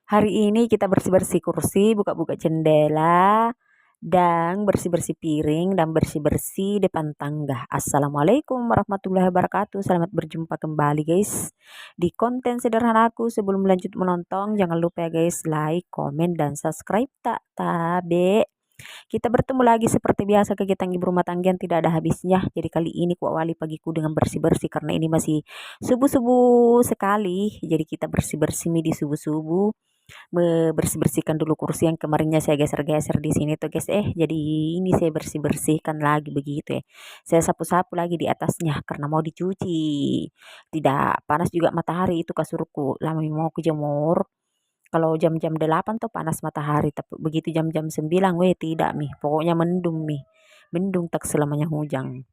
Hari ini kita bersih-bersih kursi, buka-buka jendela, dan bersih-bersih piring, dan bersih-bersih depan tangga. Assalamualaikum warahmatullahi wabarakatuh. Selamat berjumpa kembali guys di konten sederhanaku. Sebelum lanjut menonton, jangan lupa ya guys, like, komen, dan subscribe tak tabe. Kita bertemu lagi seperti biasa, kegiatan ibu rumah tangga yang tidak ada habisnya. Jadi kali ini ku awali pagiku dengan bersih-bersih karena ini masih subuh-subuh sekali. Jadi kita bersih-bersih di subuh-subuh, bersih-bersihkan dulu kursi yang kemarinnya saya geser-geser di sini tuh guys. Jadi ini saya bersih-bersihkan lagi begitu ya. Saya sapu-sapu lagi di atasnya karena mau dicuci. Tidak panas juga matahari itu kasurku. Lama mau kujemur. Kalau jam-jam 8 tuh panas matahari, tapi begitu jam-jam 9 weh tidak mih. Pokoknya mendung mih. Mendung tak selamanya hujan.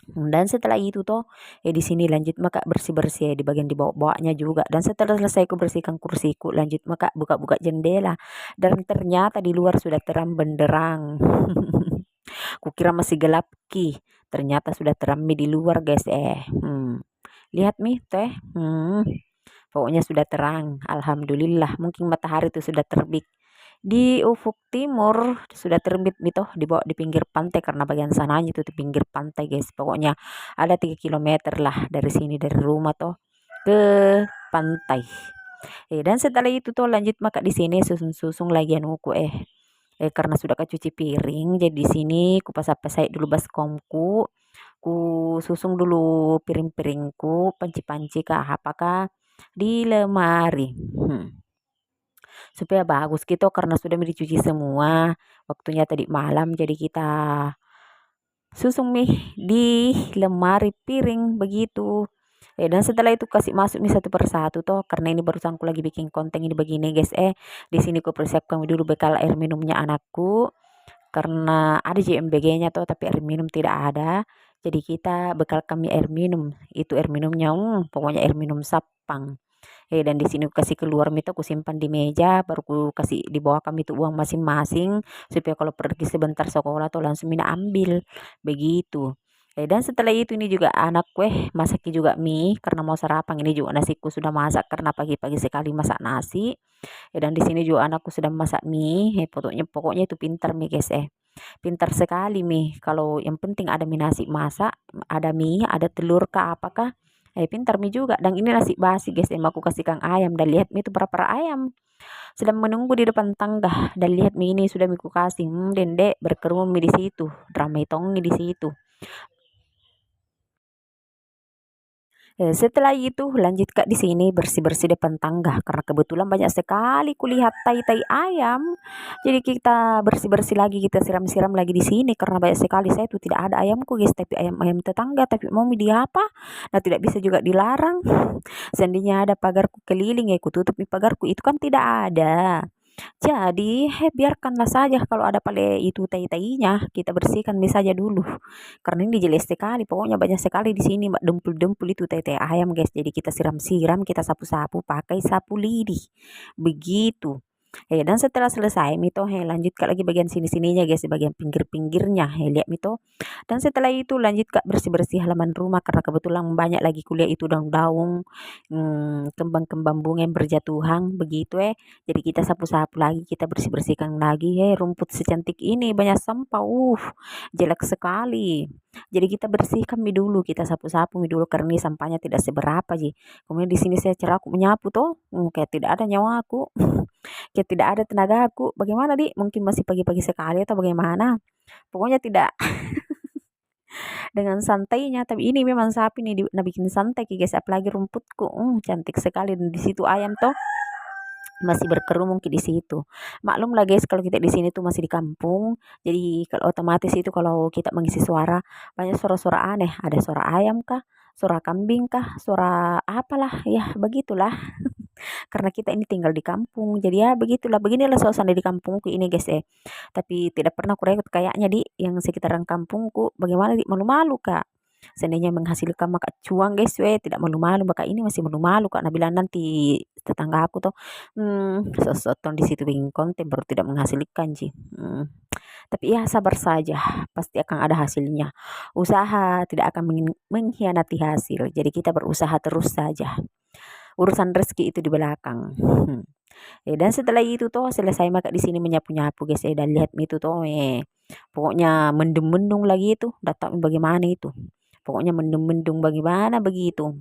Dan setelah itu toh, di sini lanjut maka bersih-bersih ya, di bagian di bawah-bawahnya juga. Dan setelah selesai ku bersihkan kursiku, lanjut maka buka-buka jendela. Dan ternyata di luar sudah terang benderang. Kukira masih gelap ki. Ternyata sudah terang mi di luar guys. Lihat mi teh. Pokoknya sudah terang. Alhamdulillah. Mungkin matahari itu sudah terbit di ufuk timur, sudah terbit gitu di bawah di pinggir pantai karena bagian sananya itu di pinggir pantai guys. Pokoknya ada 3 kilometer lah dari sini, dari rumah toh ke pantai. Dan setelah itu tuh lanjut maka di sini susung-susung lagi anuku karena sudah kecuci piring, jadi di sini kupas-pasai dulu baskomku, ku susung dulu piring-piringku, panci-panci kah apakah di lemari. Supaya bagus gitu karena sudah dicuci semua, waktunya tadi malam, jadi kita susung nih di lemari piring begitu. Dan setelah itu kasih masuk nih satu persatu toh, karena ini barusan aku lagi bikin konten ini begini guys. Di sini aku persiapkan dulu bekal air minumnya anakku karena ada JMBG-nya toh, tapi air minum tidak ada. Jadi kita bekal kami air minum, itu air minumnya pokoknya air minum Sapang. Dan di sini aku kasih keluar itu aku simpan di meja, baru aku kasih di bawah kami itu uang masing-masing supaya kalau pergi sebentar sekolah tuh langsung mina ambil begitu. Dan setelah itu ini juga anak masak juga mie karena mau sarapan. Ini juga nasiku sudah masak karena pagi-pagi sekali masak nasi. Dan di sini juga anakku sudah masak mie. Pokoknya itu pintar mie guys. Pintar sekali mie. Kalau yang penting ada mie nasi masak, ada mie, ada telur kah apakah. Pintar mie juga. Dan ini nasi basi guys. Aku kasihkan ayam. Dan lihat mie itu berapa ayam. Sedang menunggu di depan tangga. Dan lihat mie ini sudah mie ku kasih. Dendek berkerumun mie di situ. Drama hitung di situ. Setelah itu lanjut Kak di sini bersih-bersih depan tangga karena kebetulan banyak sekali kulihat tai-tai ayam. Jadi kita bersih-bersih lagi, kita siram-siram lagi di sini karena banyak sekali. Saya tuh tidak ada ayamku guys, tapi ayam-ayam tetangga, tapi mau di apa? Nah, tidak bisa juga dilarang. Seandainya ada pagarku keliling ya, ku tutup pagarku, itu kan tidak ada. Jadi, biarkanlah saja kalau ada pale itu tai-tainya, kita bersihkan saja dulu. Karena ini jelas sekali, pokoknya banyak sekali di sini mbak dempul-dempul itu tai-tai ayam guys. Jadi kita siram-siram, kita sapu-sapu pakai sapu lidi. Begitu. Dan setelah selesai mito, lanjut kak lagi bagian sini-sininya guys, bagian pinggir-pinggirnya. Lihat mito. Dan setelah itu lanjut kak bersih-bersih halaman rumah karena kebetulan banyak lagi kuliah itu daun-daun, kembang-kembang bunga yang berjatuhan begitu. Jadi kita sapu-sapu lagi, kita bersih-bersihkan lagi. Rumput secantik ini banyak sampah. Jelek sekali. Jadi kita bersihkan dulu, kita sapu-sapu dulu karena ini sampahnya tidak seberapa sih. Kemudian di sini saya cara aku menyapu toh, kayak tidak ada nyawa aku. Kayak tidak ada tenaga aku. Bagaimana di? Mungkin masih pagi-pagi sekali atau bagaimana? Pokoknya tidak dengan santainya. Tapi ini memang sapi nih bikin santai guys. Apalagi rumputku, cantik sekali. Dan di situ ayam toh masih berkerumun di situ. Maklum lah guys kalau kita di sini tuh masih di kampung. Jadi kalau otomatis itu kalau kita mengisi suara banyak suara-suara aneh. Ada suara ayam kah? Suara kambing kah? Suara apalah ya begitulah. Karena kita ini tinggal di kampung. Jadi ya begitulah. Beginilah suasana di kampungku ini guys. Tapi tidak pernah aku rekod kayaknya di yang sekitaran kampungku. Bagaimana di malu-malu kak? Seandainya menghasilkan maka cuang guys, tidak malu-malu, maka ini masih malu-malu kak. Bilang nanti tetangga aku tuh, sesuatu di situ bikin konten baru tidak menghasilkan sih. Tapi ya sabar saja, pasti akan ada hasilnya. Usaha tidak akan mengkhianati hasil, jadi kita berusaha terus saja. urusan rezeki itu di belakang. Dan setelah itu toh selesai maka di sini menyapu-nyapu guys dan lihat itu toh pokoknya mendung-mendung lagi itu, nggak tahu bagaimana itu. Pokoknya mendung-mendung bagaimana begitu.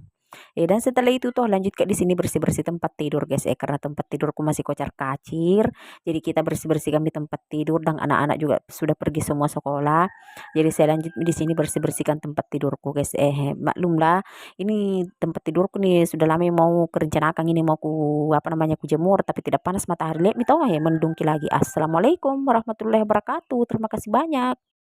Dan setelah itu toh lanjut ke di sini bersih-bersih tempat tidur guys karena tempat tidurku masih kocar-kacir. Jadi kita bersih-bersihkan di tempat tidur dan anak-anak juga sudah pergi semua sekolah. Jadi saya lanjut di sini bersih-bersihkan tempat tidurku guys. Maklumlah ini tempat tidurku nih sudah lama mau kerencanakan ini mau ku apa namanya ku jemur tapi tidak panas matahari. Lihat nih tahu ya mendung lagi. Assalamualaikum warahmatullahi wabarakatuh. Terima kasih banyak.